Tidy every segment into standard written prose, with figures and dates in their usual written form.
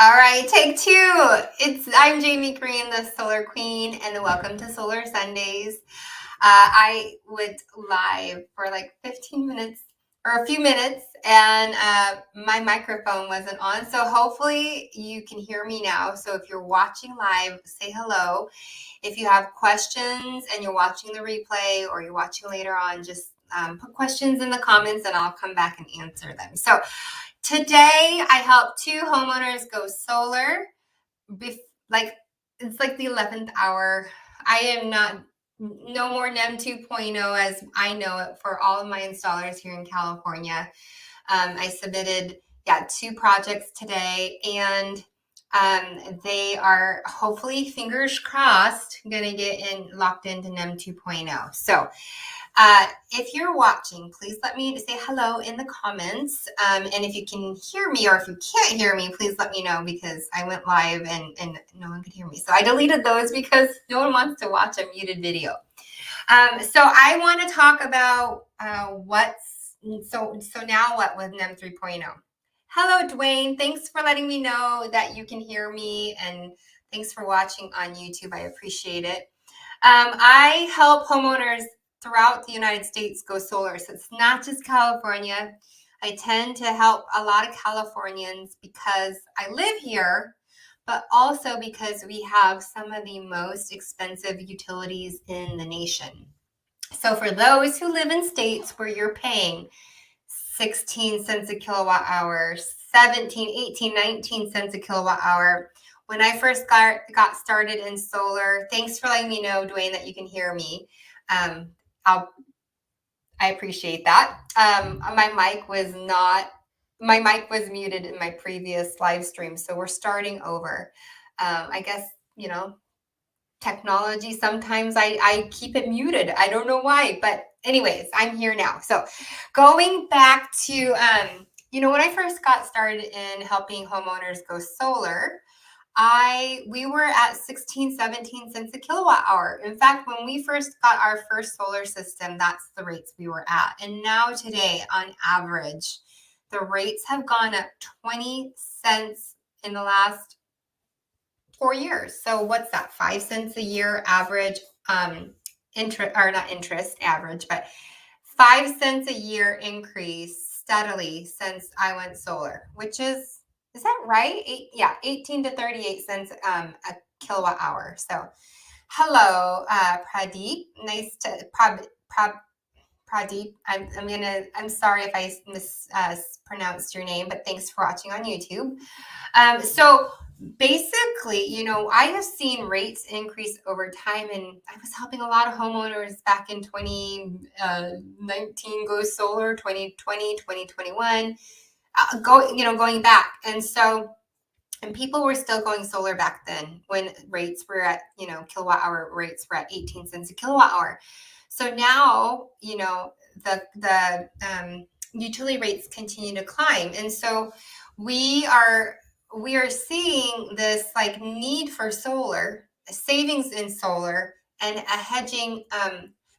All right, take two. I'm Jamie Green, the Solar Queen, and welcome to Solar Sundays. I went live for like 15 minutes or a few minutes, and my microphone wasn't on. So hopefully you can hear me now. So if you're watching live, say hello. If you have questions and you're watching the replay or you're watching later on, just put questions in the comments and I'll come back and answer them. So today, I helped two homeowners go solar. Like it's like the 11th hour. I am not no more NEM 2.0 as I know it for all of my installers here in California. I submitted two projects today, and they are hopefully fingers crossed going to get locked into NEM 2.0. So if you're watching, please let me say hello in the comments. And if you can hear me or if you can't hear me, please let me know because I went live and no one could hear me. So I deleted those because no one wants to watch a muted video. So I want to talk about so now what with NEM 3.0. Hello, Dwayne. Thanks for letting me know that you can hear me, and thanks for watching on YouTube. I appreciate it. I help homeowners throughout the United States go solar. So it's not just California. I tend to help a lot of Californians because I live here, but also because we have some of the most expensive utilities in the nation. So for those who live in states where you're paying 16 cents a kilowatt hour, 17, 18, 19 cents a kilowatt hour, when I first got started in solar, thanks for letting me know, Dwayne, that you can hear me. I appreciate that. My mic was muted in my previous live stream, so we're starting over. I guess, technology, sometimes I keep it muted. I don't know why, but anyways, I'm here now. So going back to, when I first got started in helping homeowners go solar, we were at 16, 17 cents a kilowatt hour. In fact, when we first got our first solar system, that's the rates we were at. And now today, on average, the rates have gone up 20 cents in the last 4 years. So what's that? 5 cents a year average, average, but 5 cents a year increase steadily since I went solar, which is that right? 18 to 38 cents a kilowatt hour. So hello, Pradeep. Nice to Pradeep. I'm sorry if I mispronounced your name, but thanks for watching on YouTube. So basically, I have seen rates increase over time, and I was helping a lot of homeowners back in 2019 go solar, 2020, 2021, going back. And people were still going solar back then when rates were at, kilowatt hour rates were at 18 cents a kilowatt hour. So now, the utility rates continue to climb. And so we are seeing this like need for solar, savings in solar, and a hedging,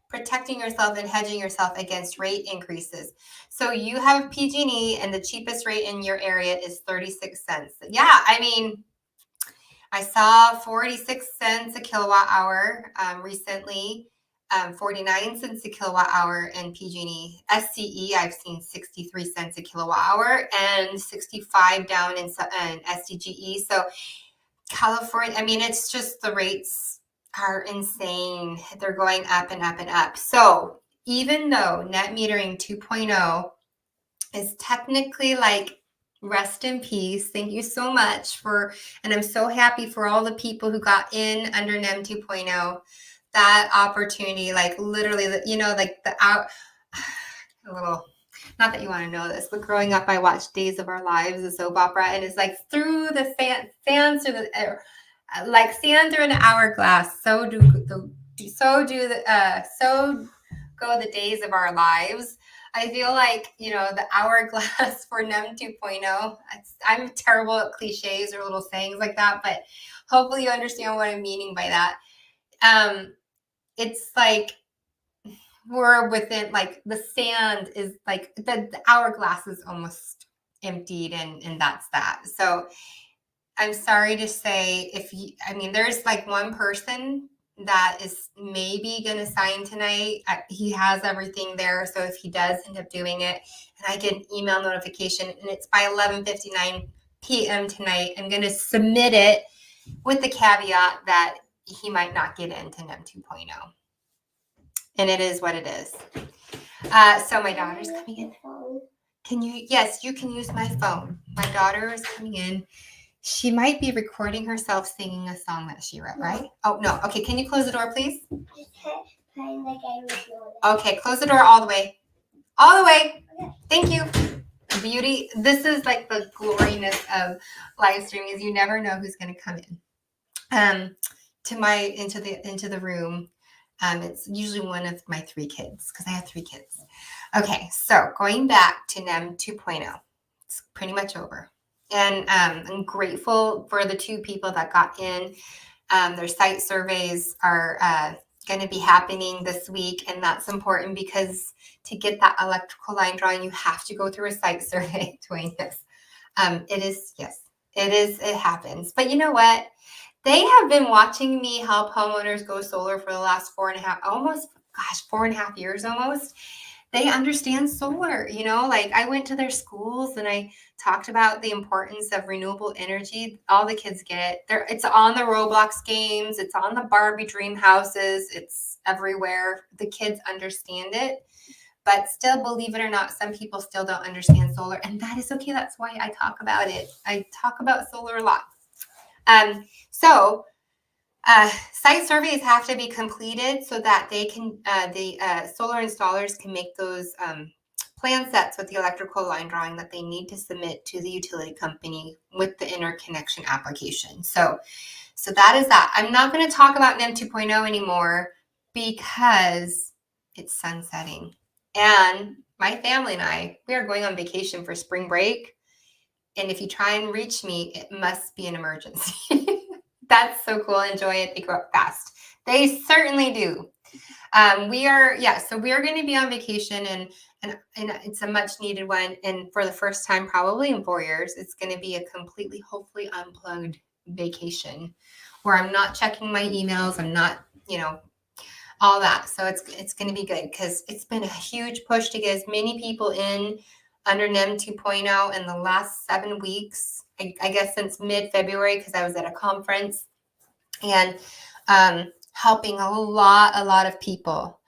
protecting yourself and hedging yourself against rate increases. So you have PG&E, and the cheapest rate in your area is 36 cents. Yeah, I mean, I saw 46 cents a kilowatt hour recently. 49 cents a kilowatt hour in PG&E. SCE, I've seen 63 cents a kilowatt hour and 65 down in SDGE. So California, I mean, it's just the rates are insane. They're going up and up and up. So even though net metering 2.0 is technically like rest in peace, thank you so much and I'm so happy for all the people who got in under NEM 2.0. That opportunity, like literally, a little, not that you want to know this, but growing up, I watched Days of Our Lives, a soap opera, and it's like through the sands through the air, like sand through an hourglass. So go the days of our lives. I feel like, the hourglass for NEM 2.0. I'm terrible at cliches or little sayings like that, but hopefully you understand what I'm meaning by that. It's like we're within, like the sand is like the hourglass is almost emptied, and that's that. So I'm sorry to say, there's like one person that is maybe going to sign tonight. He has everything there. So if he does end up doing it and I get an email notification and it's by 11:59 p.m. tonight, I'm going to submit it with the caveat that he might not get into NEM 2.0. And it is what it is. So my daughter's coming in. Yes, you can use my phone. My daughter is coming in. She might be recording herself singing a song that she wrote, right? Oh, no. Okay, can you close the door, please? Playing the game with you. Okay, close the door all the way. All the way. Okay. Thank you. Beauty. This is like the gloriness of live streaming is you never know who's going to come in. Into the room. It's usually one of my 3 kids because I have 3 kids. Okay, so going back to NEM 2.0. It's pretty much over. And I'm grateful for the 2 people that got in. Their site surveys are going to be happening this week, and that's important because to get that electrical line drawing, you have to go through a site survey doing this. It happens. But you know what? They have been watching me help homeowners go solar for the last 4.5 years almost. They understand solar, like I went to their schools and I talked about the importance of renewable energy. All the kids get it. It's on the Roblox games. It's on the Barbie dream houses. It's everywhere. The kids understand it. But still, believe it or not, some people still don't understand solar. And that is okay. That's why I talk about it. I talk about solar a lot. Site surveys have to be completed so that they can, the solar installers can make those plan sets with the electrical line drawing that they need to submit to the utility company with the interconnection application. So that is that. I'm not going to talk about NEM 2.0 anymore because it's sunsetting. And my family and we are going on vacation for spring break. And if you try and reach me, it must be an emergency. That's so cool. Enjoy it. They grow up fast. They certainly do. We are going to be on vacation and it's a much needed one. And for the first time, probably in 4 years, it's going to be a completely, hopefully unplugged vacation where I'm not checking my emails. I'm not, all that. So it's going to be good because it's been a huge push to get as many people in under NEM 2.0 in the last 7 weeks, I guess since mid-February, because I was at a conference and helping a lot of people.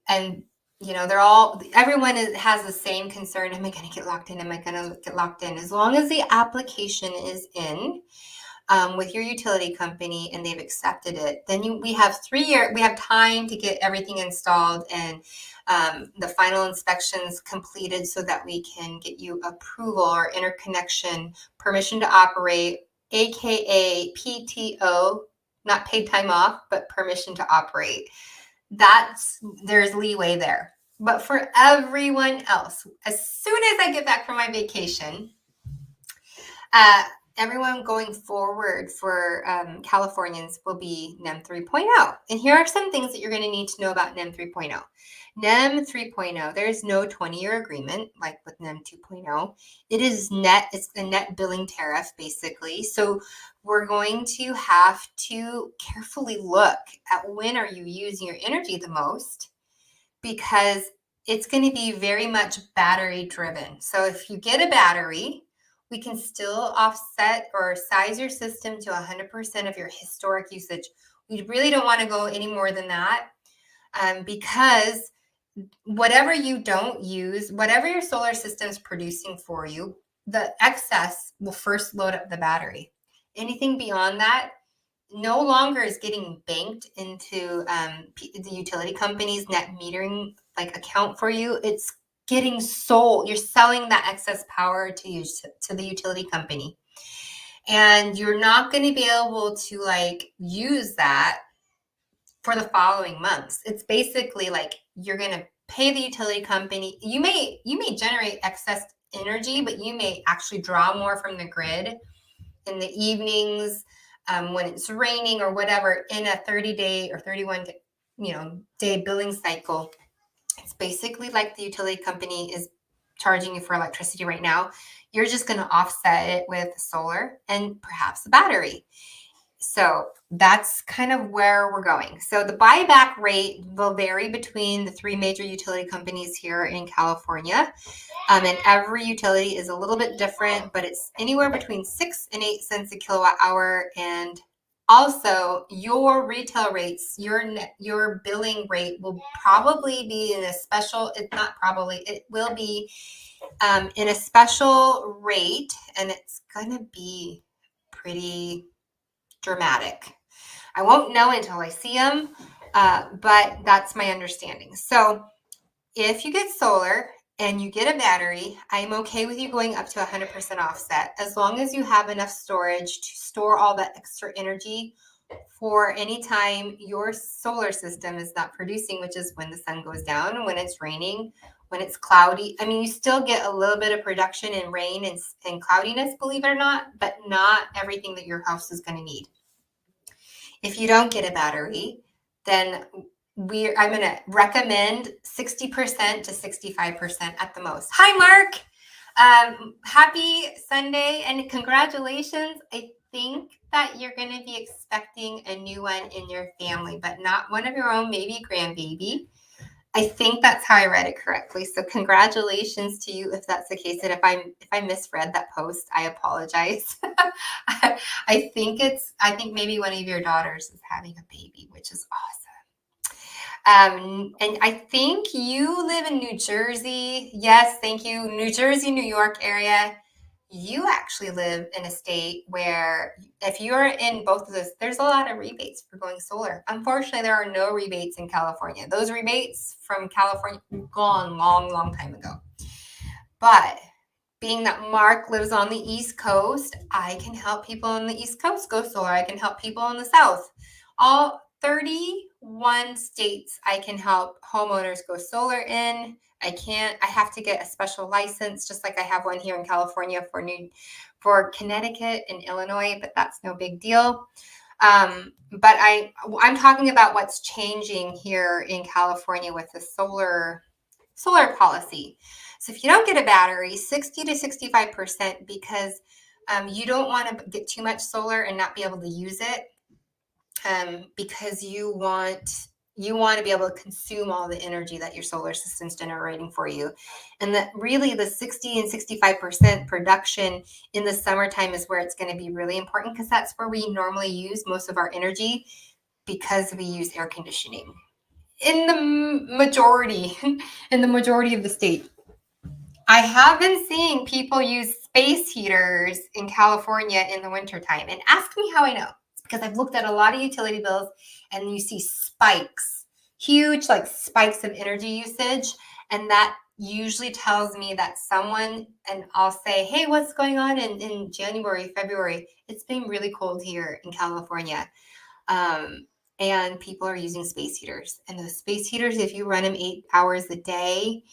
And, everyone has the same concern. Am I going to get locked in? Am I going to get locked in? As long as the application is in with your utility company and they've accepted it, then we have 3 years. We have time to get everything installed and the final inspections completed so that we can get you approval or interconnection permission to operate, aka PTO, not paid time off, but permission to operate. There's leeway there. But for everyone else, as soon as I get back from my vacation, everyone going forward for Californians will be NEM 3.0. And here are some things that you're going to need to know about NEM 3.0. NEM 3.0, there is no 20-year agreement like with NEM 2.0. It's a net billing tariff, basically. So we're going to have to carefully look at when are you using your energy the most, because it's going to be very much battery driven. So if you get a battery, we can still offset or size your system to 100% of your historic usage. We really don't want to go any more than that because whatever you don't use, whatever your solar system is producing for you, the excess will first load up the battery. Anything beyond that no longer is getting banked into the utility company's net metering account for you. It's getting sold. You're selling that excess power to the utility company, and you're not going to be able to use that for the following months. It's basically you're going to pay the utility company. You may generate excess energy, but you may actually draw more from the grid in the evenings when it's raining or whatever in a 30-day or 31-day billing cycle. It's basically like the utility company is charging you for electricity right now. You're just going to offset it with solar and perhaps a battery. So that's kind of where we're going. So the buyback rate will vary between the three major utility companies here in California. And every utility is a little bit different, but it's anywhere between 6 and 8 cents a kilowatt hour. And also your retail rates, your billing rate will probably be in a special, it's not probably, it will be in a special rate, and it's going to be pretty dramatic. I won't know until I see them, but that's my understanding. So if you get solar and you get a battery, I'm okay with you going up to 100% offset as long as you have enough storage to store all that extra energy for any time your solar system is not producing, which is when the sun goes down, when it's raining, when it's cloudy. I mean, you still get a little bit of production in rain and cloudiness, believe it or not, but not everything that your house is going to need. If you don't get a battery, then I'm going to recommend 60% to 65% at the most. Hi, Mark. Happy Sunday and congratulations. I think that you're going to be expecting a new one in your family, but not one of your own, maybe grandbaby. I think that's how I read it correctly. So congratulations to you if that's the case. And if I misread that post, I apologize. I think maybe one of your daughters is having a baby, which is awesome. And I think you live in New Jersey. Yes, thank you. New Jersey, New York area. You actually live in a state where if you're in both of those, there's a lot of rebates for going solar. Unfortunately, there are no rebates in California. Those rebates from California gone long time ago. But being that Mark lives on the East Coast, I can help people on the East Coast go solar. I can help people in the South. All 31 states I can help homeowners go solar in. I have to get a special license, just like I have one here in California for Connecticut and Illinois, but that's no big deal. But I'm talking about what's changing here in California with the solar policy. So if you don't get a battery, 60 to 65%, because you don't want to get too much solar and not be able to use it, because you want to be able to consume all the energy that your solar system's generating for you. And that really the 60 and 65% production in the summertime is where it's going to be really important, because that's where we normally use most of our energy, because we use air conditioning in the majority of the state. I have been seeing people use space heaters in California in the wintertime. And ask me how I know. It's because I've looked at a lot of utility bills and you see spikes, huge spikes of energy usage. And that usually tells me that someone, and I'll say, hey, what's going on in January, February? It's been really cold here in California. And people are using space heaters. And those space heaters, if you run them 8 hours a day,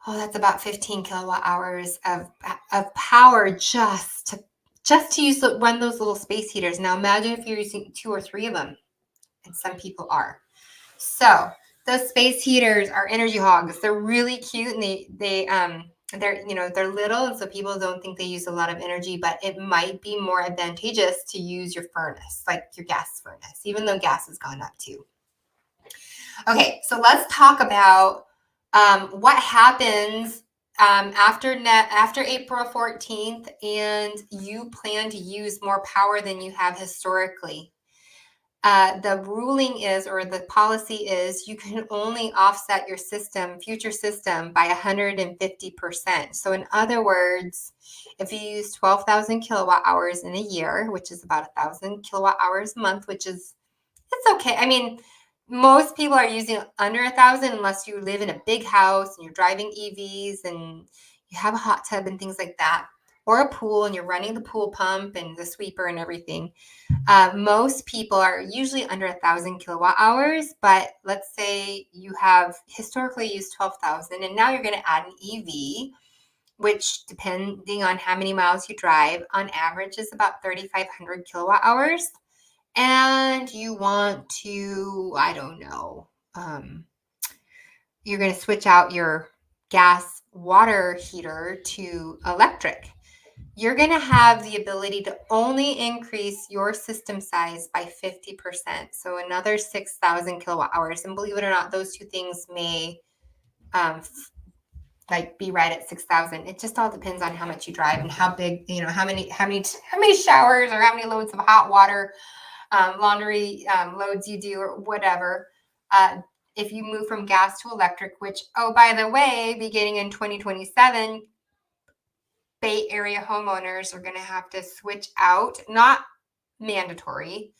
that's about 15 kilowatt hours of power just to run those little space heaters. Now imagine if you're using 2 or 3 of them, and some people are. So those space heaters are energy hogs. They're really cute, and they're little, and so people don't think they use a lot of energy, but it might be more advantageous to use your furnace, like your gas furnace, even though gas has gone up too. Okay, so let's talk about what happens after April 14th and you plan to use more power than you have historically. The ruling is, or the policy is, you can only offset your future system by 150%. So in other words, if you use 12,000 kilowatt hours in a year, which is about 1,000 kilowatt hours a month, it's okay. I mean, most people are using under 1,000 unless you live in a big house and you're driving EVs and you have a hot tub and things like that, or a pool and you're running the pool pump and the sweeper and everything. Most people are usually under 1,000 kilowatt hours, but let's say you have historically used 12,000 and now you're going to add an EV, which depending on how many miles you drive, on average is about 3,500 kilowatt hours. And you want to, I don't know, you're going to switch out your gas water heater to electric, you're going to have the ability to only increase your system size by 50%. So another 6,000 kilowatt hours. And believe it or not, those two things may be right at 6,000. It just all depends on how much you drive and how big, how many showers or how many loads of hot water, laundry loads you do or whatever. If you move from gas to electric, which, oh, by the way, beginning in 2027, Bay Area homeowners are going to have to switch out, not mandatory.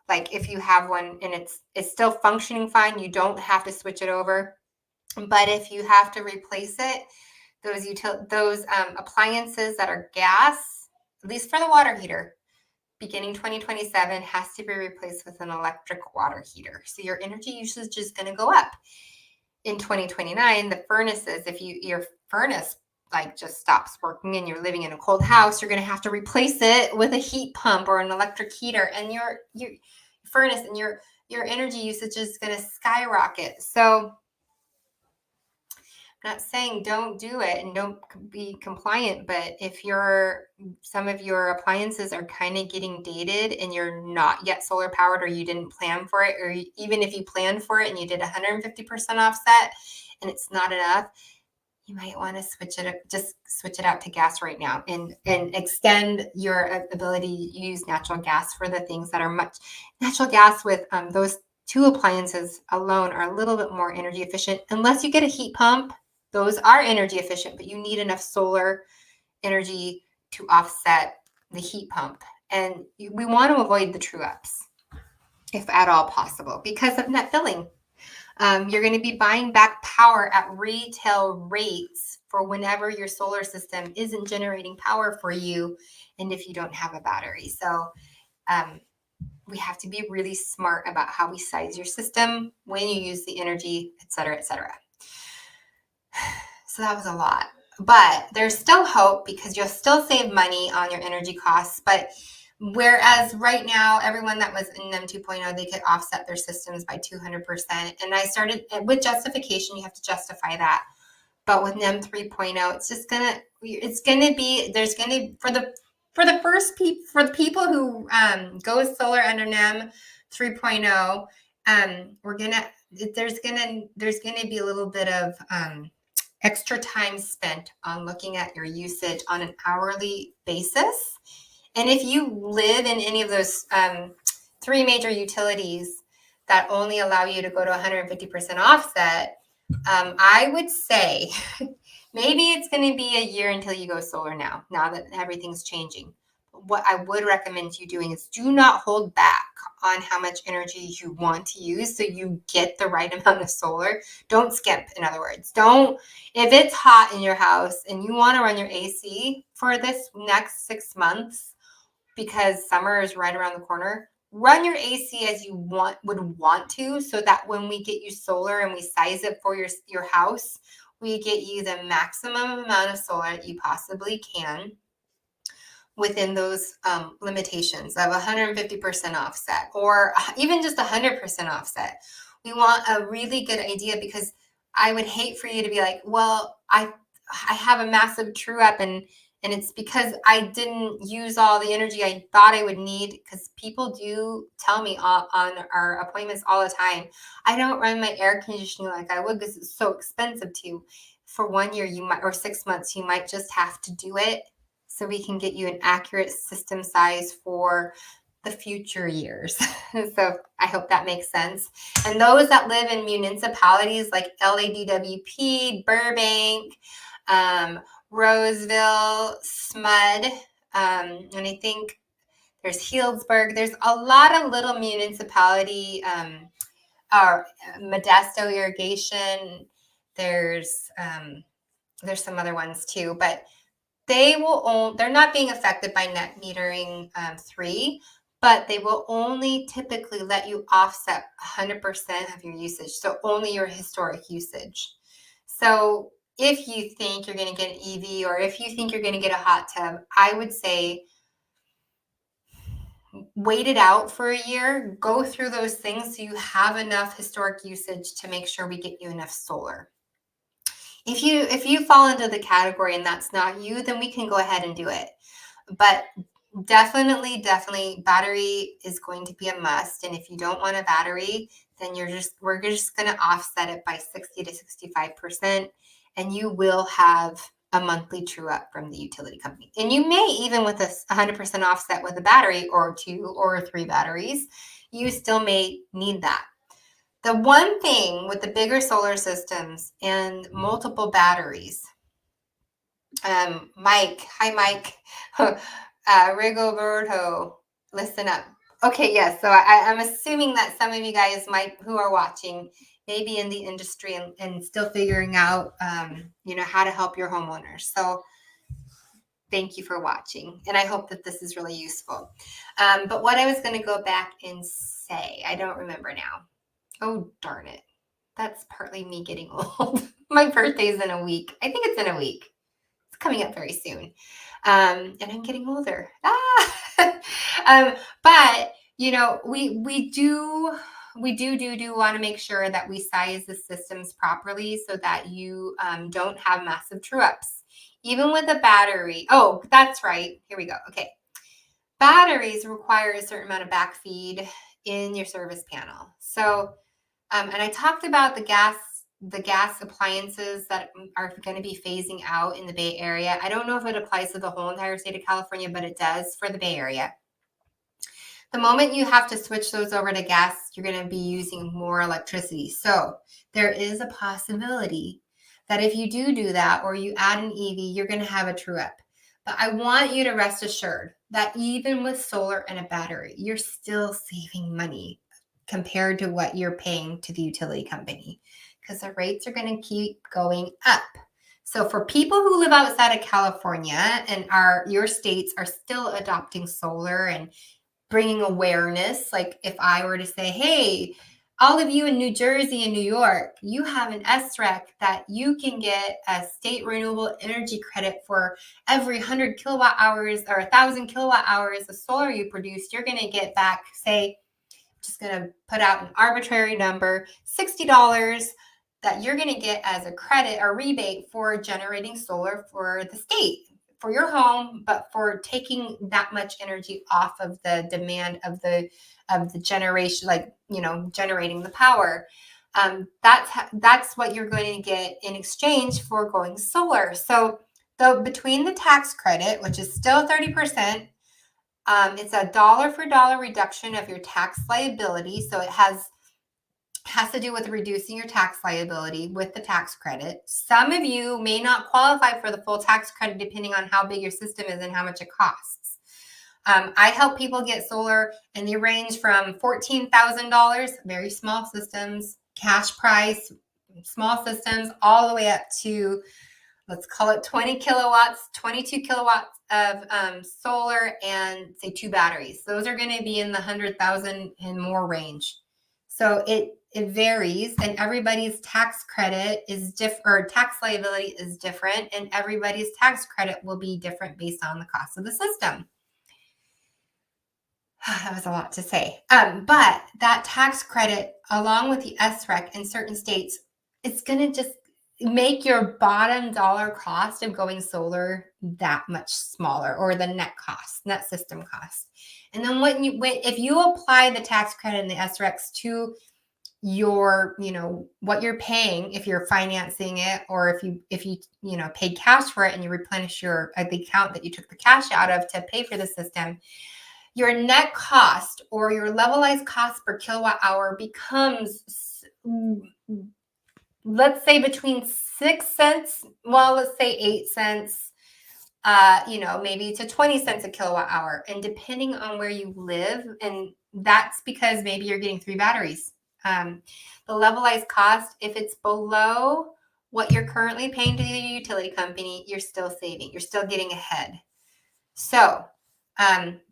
Like if you have one and it's still functioning fine, you don't have to switch it over. But if you have to replace it, those appliances that are gas, at least for the water heater, beginning 2027 has to be replaced with an electric water heater. So your energy usage is going to go up. In 2029, the furnaces, if your furnace just stops working and you're living in a cold house, you're going to have to replace it with a heat pump or an electric heater, and your furnace and your energy usage is going to skyrocket. So I'm not saying don't do it and don't be compliant, but if some of your appliances are kind of getting dated and you're not yet solar powered, or you didn't plan for it, or even if you planned for it and you did 150% offset and it's not enough, you might want to switch it out to gas right now and extend your ability to use natural gas for the things that are natural gas with those two appliances alone are a little bit more energy efficient, unless you get a heat pump. Those are energy efficient, but you need enough solar energy to offset the heat pump. And we want to avoid the true ups if at all possible because of net billing. You're going to be buying back power at retail rates for whenever your solar system isn't generating power for you and if you don't have a battery. So we have to be really smart about how we size your system, when you use the energy, et cetera, et cetera. So that was a lot. But there's still hope because you'll still save money on your energy costs. But whereas right now, everyone that was in NEM 2.0, they could offset their systems by 200%. And I started with justification, you have to justify that. But with NEM 3.0, for the people who go solar under NEM 3.0, there's gonna be a little bit of extra time spent on looking at your usage on an hourly basis. And if you live in any of those three major utilities that only allow you to go to 150% offset, I would say maybe it's going to be a year until you go solar now that everything's changing. What I would recommend you doing is do not hold back on how much energy you want to use so you get the right amount of solar. Don't skimp, in other words. If it's hot in your house and you want to run your AC for this next 6 months because summer is right around the corner, run your AC as you would want to, so that when we get you solar and we size it for your house, we get you the maximum amount of solar that you possibly can within those limitations of 150% offset or even just 100% offset. We want a really good idea, because I would hate for you to be like, well, I have a massive true up and it's because I didn't use all the energy I thought I would need, because people do tell me on our appointments all the time, I don't run my air conditioning like I would because it's so expensive to. For 1 year, or 6 months, you might just have to do it so we can get you an accurate system size for the future years. So I hope that makes sense. And those that live in municipalities like LADWP, Burbank, Roseville, SMUD, and I think there's Healdsburg. There's a lot of little municipality, Modesto Irrigation. There's some other ones too, but they're not being affected by net metering 3, but they will only typically let you offset 100% of your usage, so only your historic usage. So if you think you're going to get an EV, or if you think you're going to get a hot tub, I would say wait it out for a year, go through those things so you have enough historic usage to make sure we get you enough solar. If you fall into the category and that's not you, then we can go ahead and do it. But definitely battery is going to be a must. And if you don't want a battery, then we're just going to offset it by 60 to 65%. And you will have a monthly true up from the utility company. And you may, even with a 100% offset with a battery or 2 or 3 batteries, you still may need that. The one thing with the bigger solar systems and multiple batteries, Mike, hi Mike, Rigoberto, listen up. Okay, yes. So I'm assuming that some of you guys who are watching, may be in the industry and still figuring out, how to help your homeowners. So thank you for watching, and I hope that this is really useful. But what I was going to go back and say, I don't remember now. Oh, darn it. That's partly me getting old. My birthday's in a week. I think it's in a week. It's coming up very soon. And I'm getting older. But we do want to make sure that we size the systems properly so that you don't have massive true ups. Even with a battery. Oh, that's right. Here we go. Okay. Batteries require a certain amount of backfeed in your service panel. So, and I talked about the gas appliances that are going to be phasing out in the Bay Area. I don't know if it applies to the whole entire state of California, but it does for the Bay Area. The moment you have to switch those over to gas, you're going to be using more electricity. So there is a possibility that if you do that, or you add an EV, you're going to have a true up. But I want you to rest assured that even with solar and a battery, you're still saving money compared to what you're paying to the utility company, because the rates are going to keep going up. So for people who live outside of California and your states are still adopting solar and bringing awareness, like if I were to say, hey, all of you in New Jersey and New York, you have an SREC that you can get a state renewable energy credit for every 100 kilowatt hours or 1,000 kilowatt hours of solar you produce. You're going to get back, say, just going to put out an arbitrary number, $60 that you're going to get as a credit or rebate for generating solar for the state, for your home, but for taking that much energy off of the demand of the generation, generating the power. That's what you're going to get in exchange for going solar. So between the tax credit, which is still 30%, it's a dollar for dollar reduction of your tax liability. So it has to do with reducing your tax liability with the tax credit. Some of you may not qualify for the full tax credit depending on how big your system is and how much it costs. I help people get solar, and they range from $14,000, very small systems, cash price, small systems, all the way up to, let's call it 20 kilowatts, 22 kilowatts of solar and say 2 batteries. Those are going to be in the 100,000 and more range. So it varies, and everybody's tax credit is different, or tax liability is different, and everybody's tax credit will be different based on the cost of the system. That was a lot to say. But that tax credit, along with the SREC in certain states, it's going to just make your bottom dollar cost of going solar that much smaller, or the net system cost. And then if you apply the tax credit and the SRECs to your, what you're paying, if you're financing it, or if you paid cash for it and you replenish the account that you took the cash out of to pay for the system, your net cost, or your levelized cost per kilowatt hour, becomes, let's say, between 6 cents, let's say 8 cents, maybe to 20 cents a kilowatt hour. And depending on where you live, and that's because maybe you're getting 3 batteries. The levelized cost, if it's below what you're currently paying to the utility company, you're still saving. You're still getting ahead. So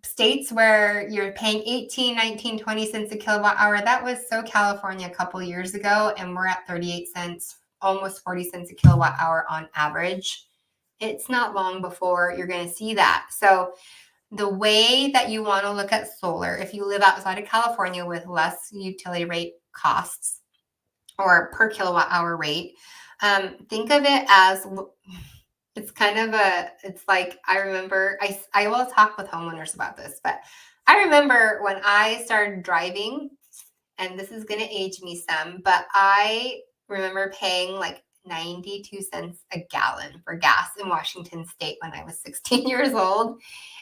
states where you're paying 18, 19, 20 cents a kilowatt hour, that was California a couple years ago, and we're at 38 cents, almost 40 cents a kilowatt hour on average. It's not long before you're going to see that. So the way that you want to look at solar, if you live outside of California with less utility rate costs or per kilowatt hour rate, Think of it as it's kind of it's like I remember, I will talk with homeowners about this, but I remember when I started driving, and this is going to age me some, but I remember paying like 92 cents a gallon for gas in Washington State when I was 16 years old.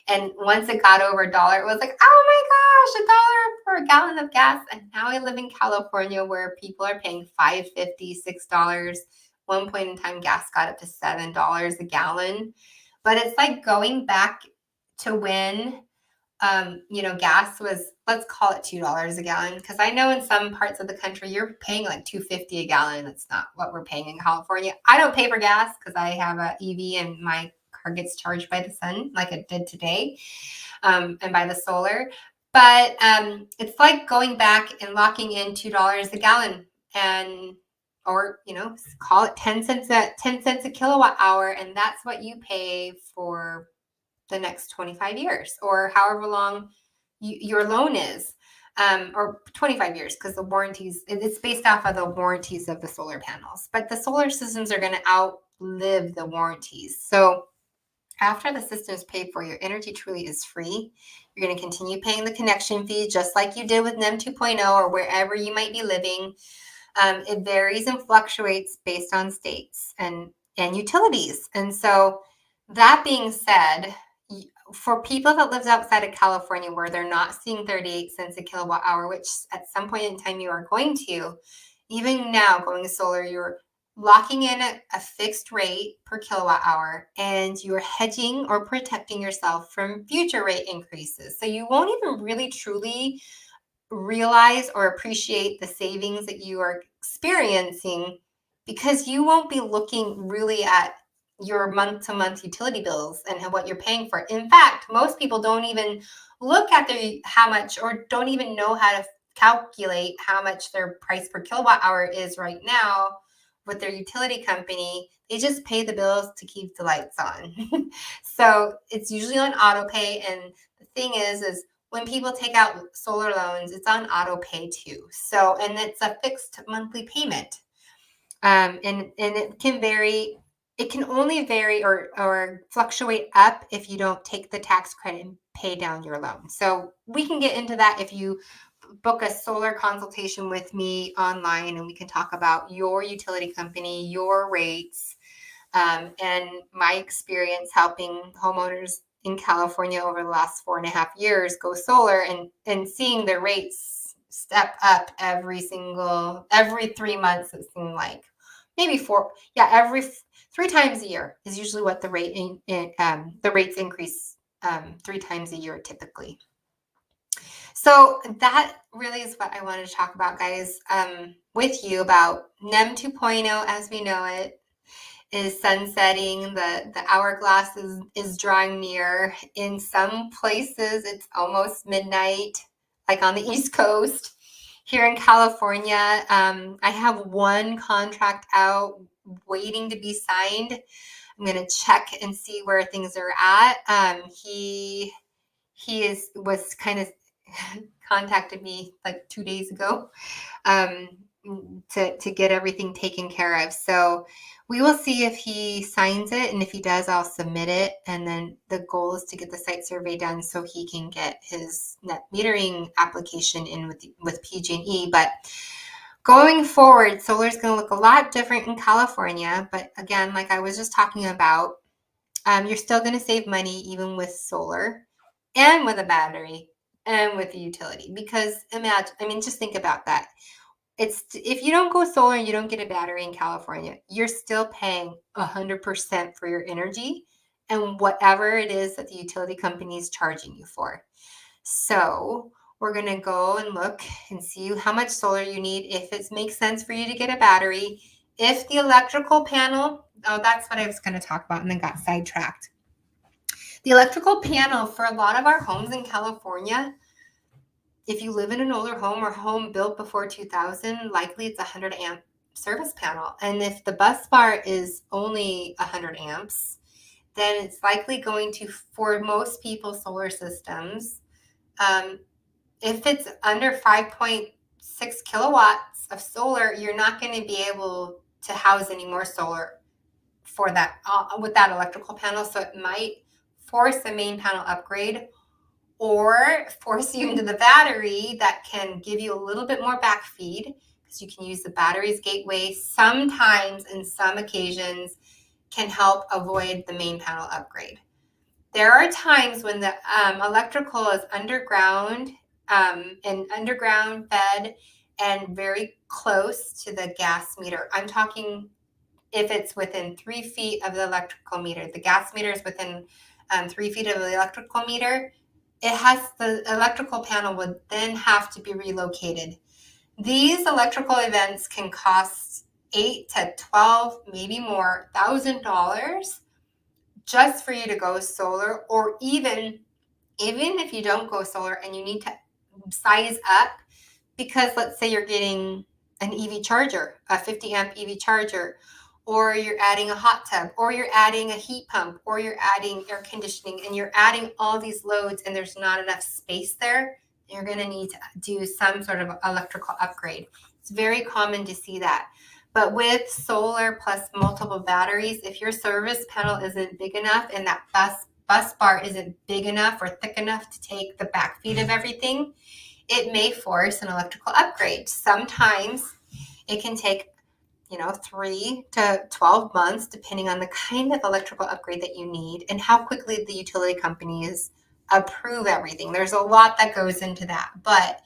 And once it got over a dollar, it was like, oh my gosh, a dollar for a gallon of gas. And now I live in California where people are paying $5.50, $6. One point in time, gas got up to $7 a gallon. But it's like going back to when gas was, let's call it $2 a gallon. Because I know in some parts of the country, you're paying like $2.50 a gallon. That's not what we're paying in California. I don't pay for gas because I have an EV and my car gets charged by the sun like it did today, and by the solar. But it's like going back and locking in $2 a gallon, and or call it 10 cents a kilowatt hour, and that's what you pay for the next 25 years or however long your loan is, or 25 years, because the warranties, it's based off of the warranties of the solar panels. But the solar systems are going to outlive the warranties. So after the system is paid for, your energy truly is free. You're going to continue paying the connection fee just like you did with NEM 2.0 or wherever you might be living. It varies and fluctuates based on states and utilities. And so that being said, for people that lives outside of California where they're not seeing 38 cents a kilowatt hour, which at some point in time you are going to, even now going solar, you're locking in a fixed rate per kilowatt hour, and you're hedging or protecting yourself from future rate increases. So you won't even really truly realize or appreciate the savings that you are experiencing because you won't be looking really at your month-to-month utility bills and what you're paying for. In fact, most people don't even look at how much, or don't even know how to calculate how much their price per kilowatt hour is right now with their utility company. They just pay the bills to keep the lights on. So it's usually on auto pay. And the thing is when people take out solar loans, it's on auto pay too. So, and it's a fixed monthly payment. And it can vary. It can only vary or fluctuate up if you don't take the tax credit and pay down your loan. So we can get into that if you book a solar consultation with me online, and we can talk about your utility company, your rates, and my experience helping homeowners in California over the last 4.5 years go solar, and seeing their rates step up every 3 months. It seemed like maybe every 3 times a year is usually what the rates increase, 3 times a year typically. So that really is what I wanted to talk about, guys, with you about NEM 2.0 as we know it is sunsetting. The hourglass is drawing near. In some places, it's almost midnight, like on the East Coast. Here in California, I have one contract out waiting to be signed. I'm going to check and see where things are at. He was kind of contacted me like 2 days ago, to get everything taken care of. So we will see if he signs it, and if he does, I'll submit it. And then the goal is to get the site survey done so he can get his net metering application in with PG&E. But going forward, solar is going to look a lot different in California. But again, like I was just talking about, you're still going to save money even with solar and with a battery and with the utility. Because just think about that. If you don't go solar and you don't get a battery in California, you're still paying 100% for your energy and whatever it is that the utility company is charging you for. So we're going to go and look and see how much solar you need, if it makes sense for you to get a battery, if the electrical panel, that's what I was going to talk about and then got sidetracked. The electrical panel for a lot of our homes in California, if you live in an older home or home built before 2000, likely it's a 100 amp service panel. And if the bus bar is only 100 amps, then it's likely going to, for most people, solar systems, if it's under 5.6 kilowatts of solar, you're not going to be able to house any more solar for that with that electrical panel. So it might force a main panel upgrade or force you into the battery that can give you a little bit more back feed, because you can use the battery's gateway sometimes, in some occasions, can help avoid the main panel upgrade. There are times when the electrical is underground and underground fed and very close to the gas meter. I'm talking if it's within 3 feet of the electrical meter. The gas meter is within 3 feet of the electrical meter. The electrical panel would then have to be relocated. These electrical events can cost $8 to $12, maybe more, $1,000 just for you to go solar, or even if you don't go solar and you need to size up, because let's say you're getting an EV charger, a 50 amp EV charger, or you're adding a hot tub, or you're adding a heat pump, or you're adding air conditioning, and you're adding all these loads and there's not enough space there, you're going to need to do some sort of electrical upgrade. It's very common to see that. But with solar plus multiple batteries, if your service panel isn't big enough and that bus bar isn't big enough or thick enough to take the backfeed of everything, it may force an electrical upgrade. Sometimes it can take 3 to 12 months, depending on the kind of electrical upgrade that you need and how quickly the utility companies approve everything. There's a lot that goes into that, but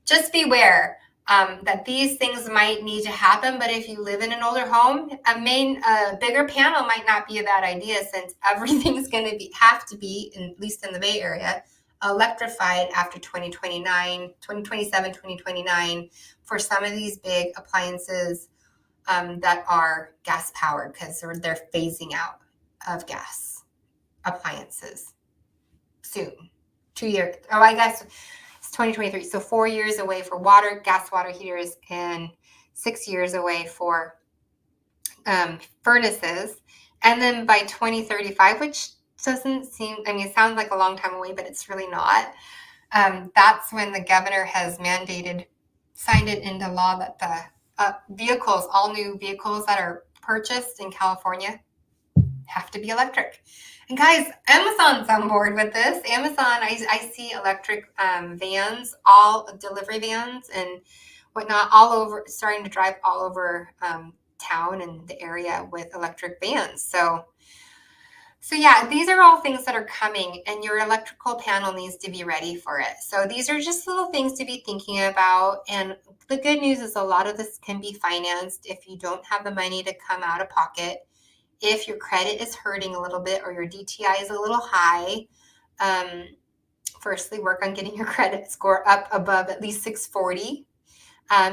just beware that these things might need to happen. But if you live in an older home, a bigger panel might not be a bad idea, since everything's going to have to be, at least in the Bay Area, electrified after 2029, 2027, 2029 for some of these big appliances that are gas powered, because they're phasing out of gas appliances soon. 2 years. Oh, I guess it's 2023. So 4 years away for gas water heaters, and 6 years away for furnaces. And then by 2035, which doesn't seem, it sounds like a long time away, but it's really not. That's when the governor has signed it into law that the all new vehicles that are purchased in California have to be electric. And guys, Amazon's on board with this. Amazon, I see electric vans, all delivery vans and whatnot, all over, starting to drive all over town and the area with electric vans. So yeah, these are all things that are coming, and your electrical panel needs to be ready for it. So these are just little things to be thinking about. And the good news is a lot of this can be financed if you don't have the money to come out of pocket. If your credit is hurting a little bit or your DTI is a little high, firstly, work on getting your credit score up above at least 640.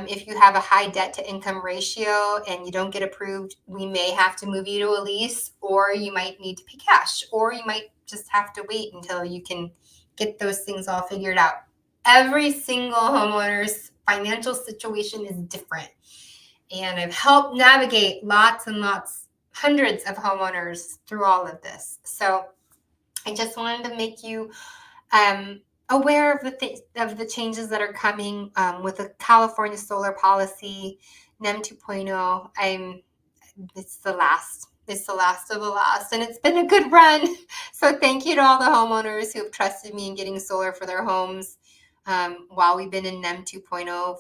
If you have a high debt to income ratio and you don't get approved, we may have to move you to a lease, or you might need to pay cash, or you might just have to wait until you can get those things all figured out. Every single homeowner's financial situation is different. And I've helped navigate lots and lots, hundreds of homeowners through all of this. So I just wanted to make you aware of the changes that are coming with the California solar policy, NEM 2.0. It's the last of the last, and it's been a good run. So thank you to all the homeowners who have trusted me in getting solar for their homes while we've been in NEM 2.0,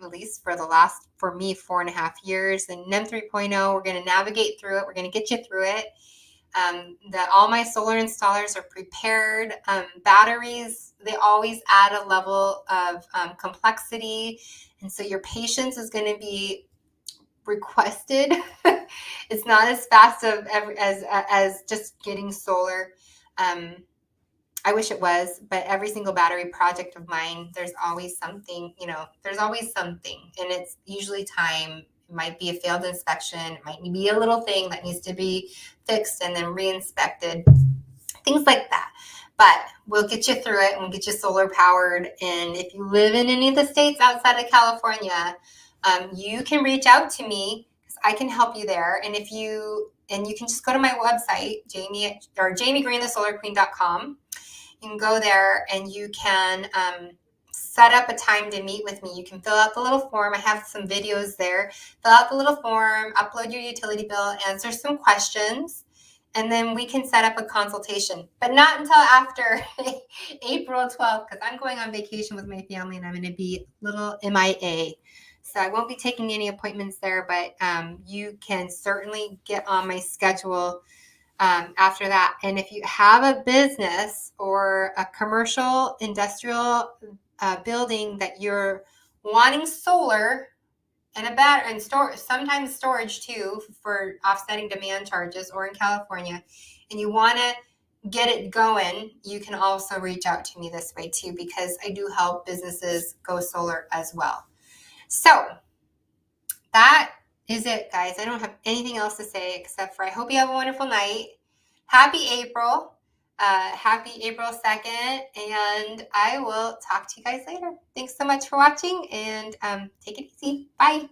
at least for 4.5 years. And NEM 3.0, we're going to navigate through it. We're going to get you through it. That all my solar installers are prepared. Batteries, they always add a level of complexity, and so your patience is going to be requested. It's not as fast as just getting solar. I wish it was, but every single battery project of mine, there's always something, and it's usually time. It might be a failed inspection. It might be a little thing that needs to be fixed and then re-inspected, things like that. But we'll get you through it and we'll get you solar powered. And if you live in any of the states outside of California, you can reach out to me because I can help you there. And you can just go to my website, JamieGreenTheSolarQueen.com. You can go there and you can set up a time to meet with me. You can fill out the little form. I have some videos there. Fill out the little form, upload your utility bill, answer some questions, and then we can set up a consultation. But not until after April 12th, because I'm going on vacation with my family and I'm going to be a little MIA. So I won't be taking any appointments there, but you can certainly get on my schedule after that. And if you have a business or a commercial industrial building that you're wanting solar and a battery and sometimes storage too for offsetting demand charges, or in California, and you want to get it going, you can also reach out to me this way too, because I do help businesses go solar as well. So that is it, guys. I don't have anything else to say except for I hope you have a wonderful night. Happy April. Happy April 2nd. And I will talk to you guys later. Thanks so much for watching, and take it easy. Bye.